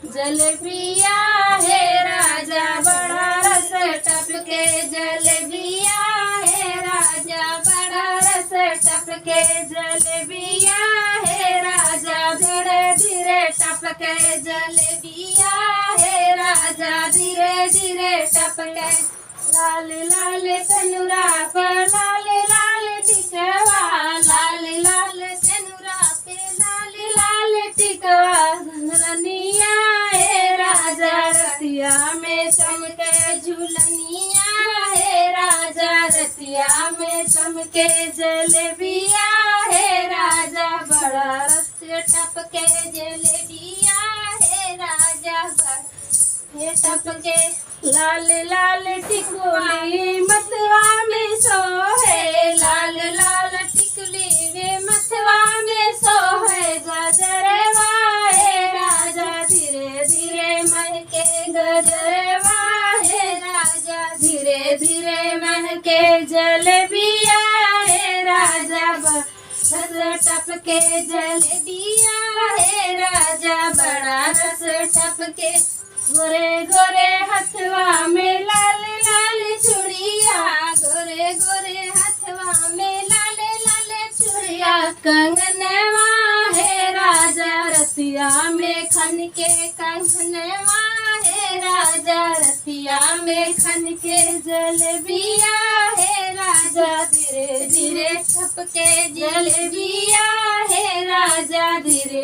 जलेबिया है राजा बड़ा रस टपके, जलेबिया है राजा बड़ा रस टपके, जलेबिया है राजा धीरे धीरे टपके, जलेबिया है राजा धीरे धीरे टपके। लाल लाल तनुरा पर लाल लाल टिकवा, लाल लाल तनुरा पे लाल लाल टिकवा, झुलनिया है राजा रतिया में चमके, झुलनिया है राजा रतिया में चमके, जलेबिया है राजा बड़ा रस टपके, जलेबिया है राजा बड़ा टपके। लाल लाल टिकुली मतवा में सोहे, लाल लाल टिकुली वे मतवा में सोहे, गजरवा है राजा धीरे धीरे महके, गजरवा है राजा धीरे धीरे महके, जलेबिया है राजा रस टपके, जलेबिया है राजा बड़ा रस टपके। गोरे गोरे हथवा में लाल लाल चूड़िया, गोरे गोरे हथवा में लाल लाल चूड़िया, कंगनवा है राजा रतिया में खन के, कंगनवा है राजा रतिया में खन के, जलेबिया है राजा धीरे धीरे टपके, जलेबिया है राजा धीरे